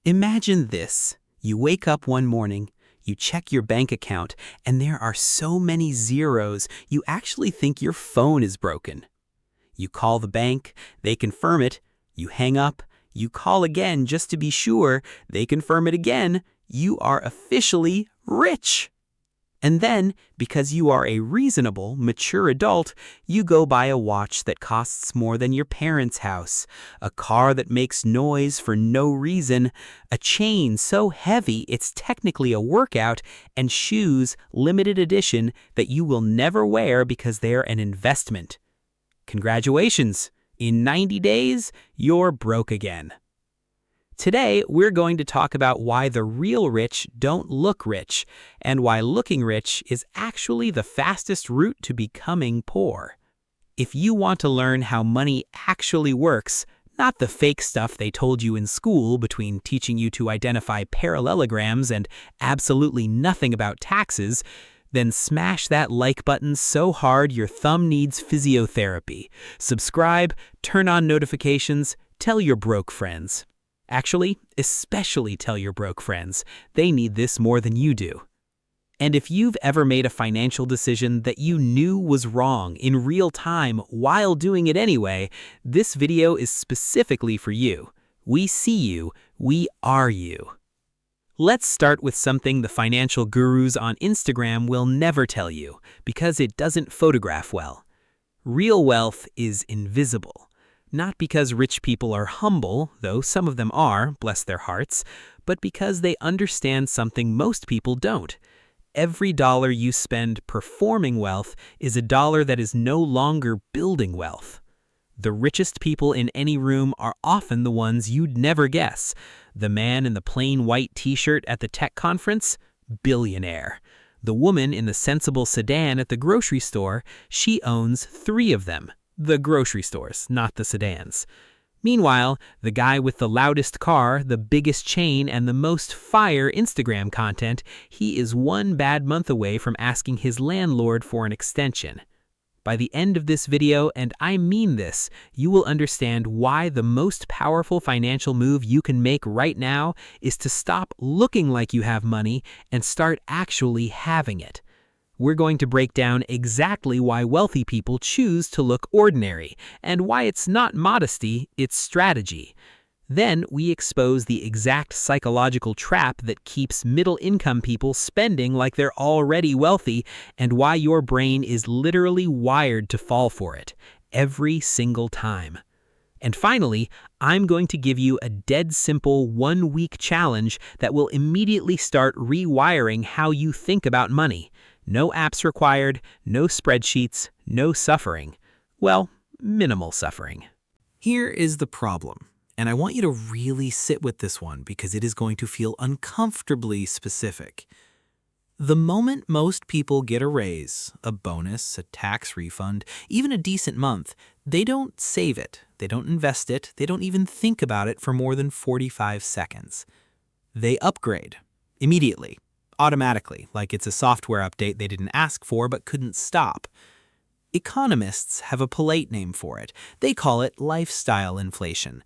Imagine this. You wake up one morning, you check your bank account, and there are so many zeros you actually think your phone is broken. You call the bank, they confirm it, you hang up, you call again just to be sure, they confirm it again, you are officially rich. And then, because you are a reasonable, mature adult, you go buy a watch that costs more than your parents' house, a car that makes noise for no reason, a chain so heavy it's technically a workout, and shoes, limited edition, that you will never wear because they're an investment. Congratulations! In 90 days, you're broke again. Today, we're going to talk about why the real rich don't look rich, and why looking rich is actually the fastest route to becoming poor. If you want to learn how money actually works, not the fake stuff they told you in school between teaching you to identify parallelograms and absolutely nothing about taxes, then smash that like button so hard your thumb needs physiotherapy. Subscribe, turn on notifications, tell your broke friends. Actually, especially tell your broke friends. They need this more than you do. And if you've ever made a financial decision that you knew was wrong in real time while doing it anyway, this video is specifically for you. We see you. We are you. Let's start with something the financial gurus on Instagram will never tell you, because it doesn't photograph well. Real wealth is invisible. Not because rich people are humble, though some of them are, bless their hearts, but because they understand something most people don't. Every dollar you spend performing wealth is a dollar that is no longer building wealth. The richest people in any room are often the ones you'd never guess. The man in the plain white t-shirt at the tech conference? Billionaire. The woman in the sensible sedan at the grocery store? She owns 3 of them. The grocery stores, not the sedans. Meanwhile, the guy with the loudest car, the biggest chain, and the most fire Instagram content, he is one bad month away from asking his landlord for an extension. By the end of this video, and I mean this, you will understand why the most powerful financial move you can make right now is to stop looking like you have money and start actually having it. We're going to break down exactly why wealthy people choose to look ordinary, and why it's not modesty, it's strategy. Then we expose the exact psychological trap that keeps middle-income people spending like they're already wealthy, and why your brain is literally wired to fall for it, every single time. And finally, I'm going to give you a dead simple 1-week challenge that will immediately start rewiring how you think about money. No apps required, no spreadsheets, no suffering. Well, minimal suffering. Here is the problem, and I want you to really sit with this one because it is going to feel uncomfortably specific. The moment most people get a raise, a bonus, a tax refund, even a decent month, they don't save it, they don't invest it, they don't even think about it for more than 45 seconds. They upgrade immediately. Automatically, like it's a software update they didn't ask for but couldn't stop. Economists have a polite name for it. They call it lifestyle inflation.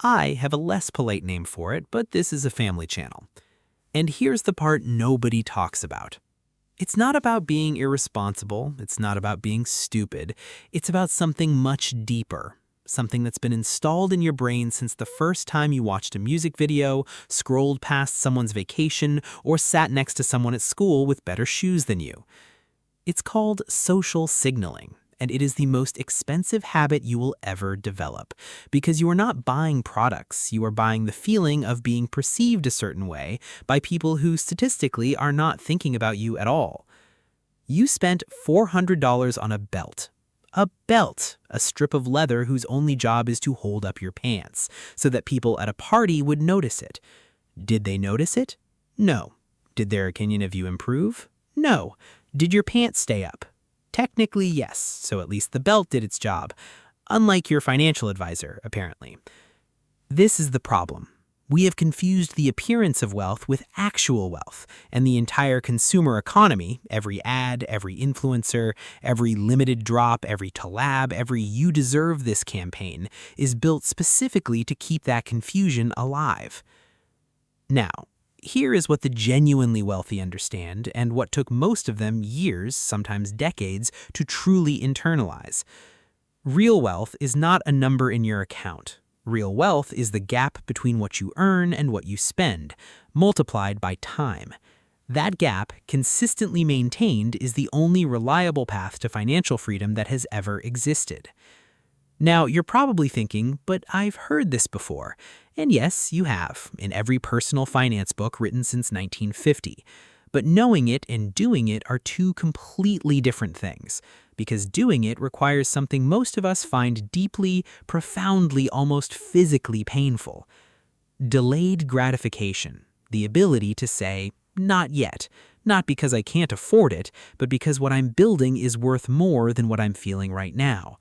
I have a less polite name for it, but this is a family channel. And here's the part nobody talks about. It's not about being irresponsible. It's not about being stupid. It's about something much deeper. Something that's been installed in your brain since the first time you watched a music video, scrolled past someone's vacation, or sat next to someone at school with better shoes than you. It's called social signaling, and it is the most expensive habit you will ever develop, because you are not buying products, you are buying the feeling of being perceived a certain way by people who statistically are not thinking about you at all. You spent $400 on a belt. A belt, a strip of leather whose only job is to hold up your pants, so that people at a party would notice it. Did they notice it? No. Did their opinion of you improve? No. Did your pants stay up? Technically, yes, so at least the belt did its job. Unlike your financial advisor, apparently. This is the problem. We have confused the appearance of wealth with actual wealth, and the entire consumer economy, every ad, every influencer, every limited drop, every collab, every "you deserve this" campaign, is built specifically to keep that confusion alive. Now, here is what the genuinely wealthy understand and what took most of them years, sometimes decades, to truly internalize. Real wealth is not a number in your account. Real wealth is the gap between what you earn and what you spend, multiplied by time. That gap, consistently maintained, is the only reliable path to financial freedom that has ever existed. Now, you're probably thinking, but I've heard this before. And yes, you have, in every personal finance book written since 1950. But knowing it and doing it are two completely different things, because doing it requires something most of us find deeply, profoundly, almost physically painful. Delayed gratification, the ability to say, not yet, not because I can't afford it, but because what I'm building is worth more than what I'm feeling right now.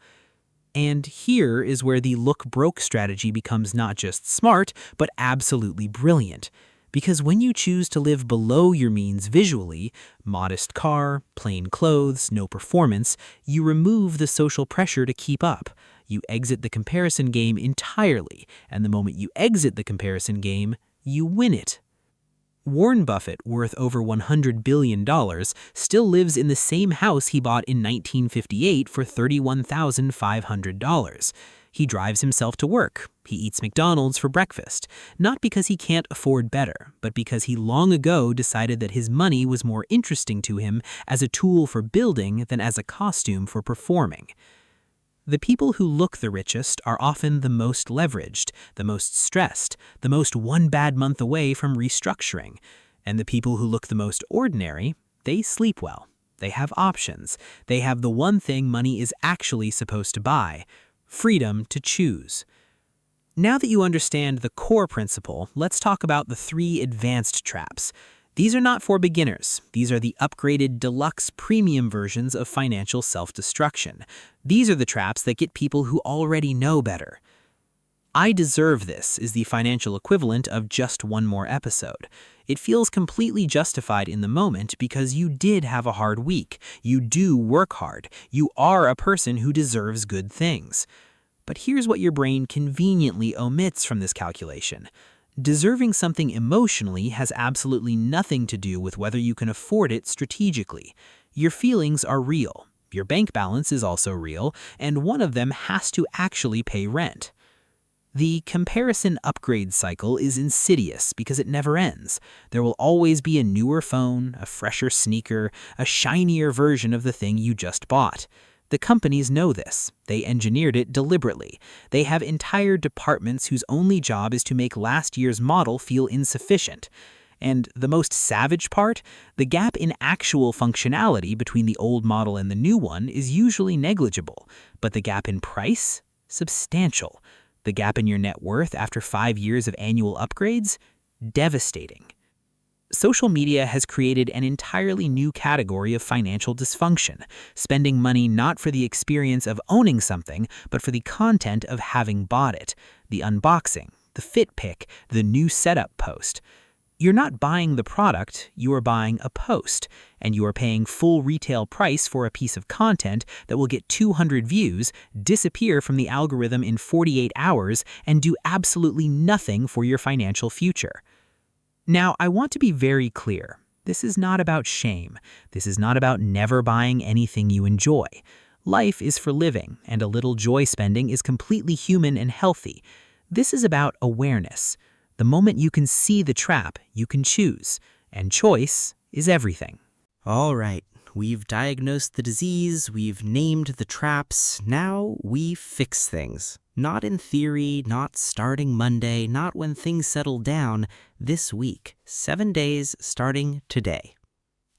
And here is where the look broke strategy becomes not just smart, but absolutely brilliant. Because when you choose to live below your means visually, modest car, plain clothes, no performance, you remove the social pressure to keep up. You exit the comparison game entirely, and the moment you exit the comparison game, you win it. Warren Buffett, worth over $100 billion, still lives in the same house he bought in 1958 for $31,500. He drives himself to work. He eats McDonald's for breakfast, not because he can't afford better, but because he long ago decided that his money was more interesting to him as a tool for building than as a costume for performing. The people who look the richest are often the most leveraged, the most stressed, the most one bad month away from restructuring. And the people who look the most ordinary, they sleep well. They have options. They have the one thing money is actually supposed to buy: freedom to choose. Now that you understand the core principle, let's talk about the 3 advanced traps. These are not for beginners. These are the upgraded deluxe premium versions of financial self-destruction. These are the traps that get people who already know better. I deserve this is the financial equivalent of just one more episode. It feels completely justified in the moment because you did have a hard week. You do work hard. You are a person who deserves good things. But here's what your brain conveniently omits from this calculation. Deserving something emotionally has absolutely nothing to do with whether you can afford it strategically. Your feelings are real. Your bank balance is also real, and one of them has to actually pay rent. The comparison upgrade cycle is insidious because it never ends. There will always be a newer phone, a fresher sneaker, a shinier version of the thing you just bought. The companies know this. They engineered it deliberately. They have entire departments whose only job is to make last year's model feel insufficient. And the most savage part? The gap in actual functionality between the old model and the new one is usually negligible, but the gap in price? Substantial. The gap in your net worth after 5 years of annual upgrades? Devastating. Social media has created an entirely new category of financial dysfunction, spending money not for the experience of owning something, but for the content of having bought it, the unboxing, the fit pic, the new setup post. You're not buying the product, you are buying a post, and you are paying full retail price for a piece of content that will get 200 views, disappear from the algorithm in 48 hours, and do absolutely nothing for your financial future. Now, I want to be very clear. This is not about shame. This is not about never buying anything you enjoy. Life is for living, and a little joy spending is completely human and healthy. This is about awareness. The moment you can see the trap, you can choose. And choice is everything. All right, we've diagnosed the disease, we've named the traps, now we fix things. Not in theory, not starting Monday, not when things settle down, this week, 7 days starting today.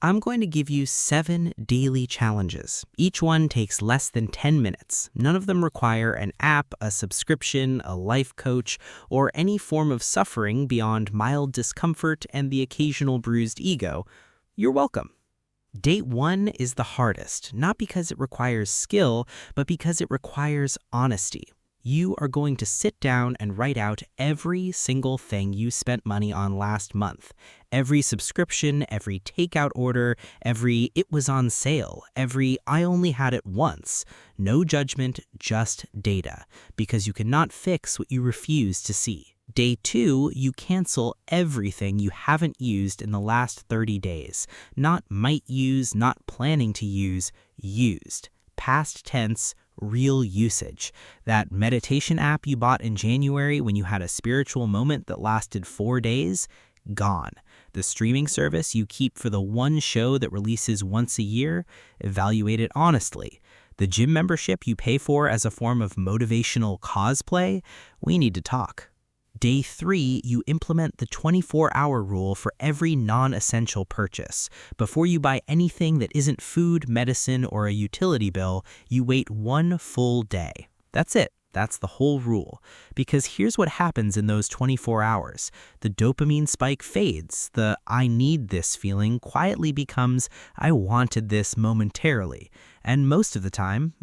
I'm going to give you 7 daily challenges. Each one takes less than 10 minutes. None of them require an app, a subscription, a life coach, or any form of suffering beyond mild discomfort and the occasional bruised ego. You're welcome. Day 1 is the hardest, not because it requires skill, but because it requires honesty. You are going to sit down and write out every single thing you spent money on last month. Every subscription, every takeout order, every "it was on sale," every "I only had it once." No judgment, just data, because you cannot fix what you refuse to see. Day 2, you cancel everything you haven't used in the last 30 days. Not might use, not planning to use, used. Past tense, real usage. That meditation app you bought in January when you had a spiritual moment that lasted 4 days, gone. The streaming service you keep for the one show that releases once a year, evaluate it honestly. The gym membership you pay for as a form of motivational cosplay, we need to talk. Day 3, you implement the 24-hour rule for every non-essential purchase. Before you buy anything that isn't food, medicine, or a utility bill, you wait 1 full day. That's it. That's the whole rule. Because here's what happens in those 24 hours. The dopamine spike fades. The I need this feeling quietly becomes I wanted this momentarily. And most of the time,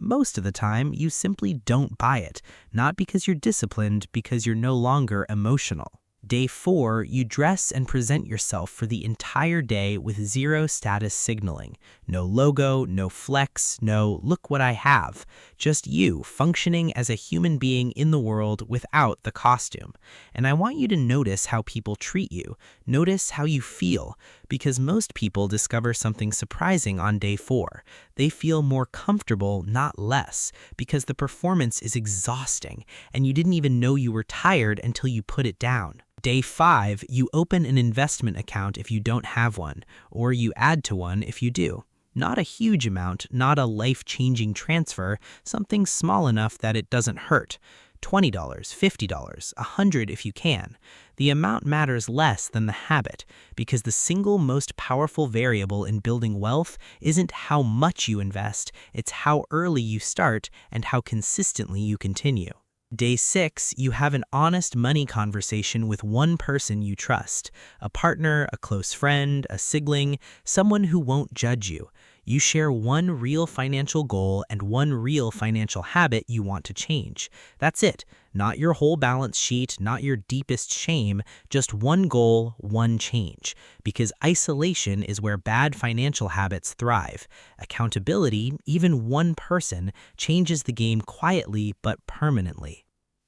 you simply don't buy it. Not because you're disciplined, because you're no longer emotional. Day 4, you dress and present yourself for the entire day with zero status signaling. No logo, no flex, no look what I have. Just you functioning as a human being in the world without the costume. And I want you to notice how people treat you. Notice how you feel. Because most people discover something surprising on day 4. They feel more comfortable, not less, because the performance is exhausting, and you didn't even know you were tired until you put it down. Day 5, you open an investment account if you don't have one, or you add to one if you do. Not a huge amount, not a life-changing transfer, something small enough that it doesn't hurt. $20, $50, $100 if you can. The amount matters less than the habit, because the single most powerful variable in building wealth isn't how much you invest, it's how early you start and how consistently you continue. Day 6, you have an honest money conversation with one person you trust. A partner, a close friend, a sibling, someone who won't judge you. You share one real financial goal and one real financial habit you want to change. That's it. Not your whole balance sheet, not your deepest shame, just one goal, one change. Because isolation is where bad financial habits thrive. Accountability, even one person, changes the game quietly but permanently.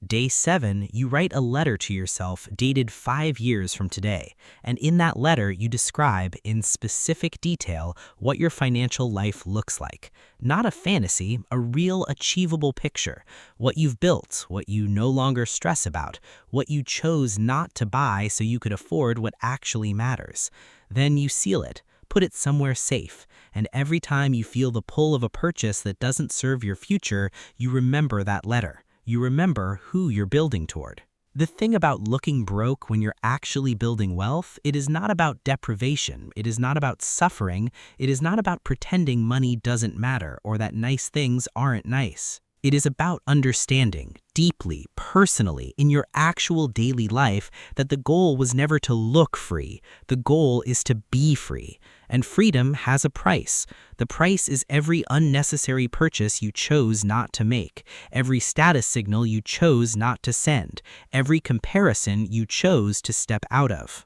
Day 7, you write a letter to yourself dated 5 years from today, and in that letter you describe in specific detail what your financial life looks like. Not a fantasy, a real achievable picture. What you've built, what you no longer stress about, what you chose not to buy so you could afford what actually matters. Then you seal it. Put it somewhere safe, and every time you feel the pull of a purchase that doesn't serve your future, you remember that letter. You remember who you're building toward. The thing about looking broke when you're actually building wealth, it is not about deprivation, it is not about suffering, it is not about pretending money doesn't matter or that nice things aren't nice. It is about understanding, deeply, personally, in your actual daily life, that the goal was never to look free. The goal is to be free. And freedom has a price. The price is every unnecessary purchase you chose not to make, every status signal you chose not to send, every comparison you chose to step out of.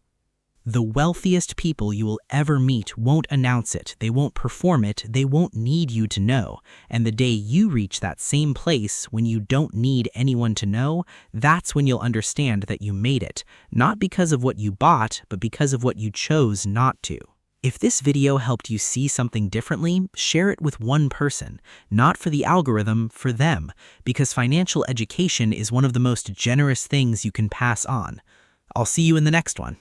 The wealthiest people you will ever meet won't announce it, they won't perform it, they won't need you to know. And the day you reach that same place when you don't need anyone to know, that's when you'll understand that you made it. Not because of what you bought, but because of what you chose not to. If this video helped you see something differently, share it with one person. Not for the algorithm, for them. Because financial education is one of the most generous things you can pass on. I'll see you in the next one.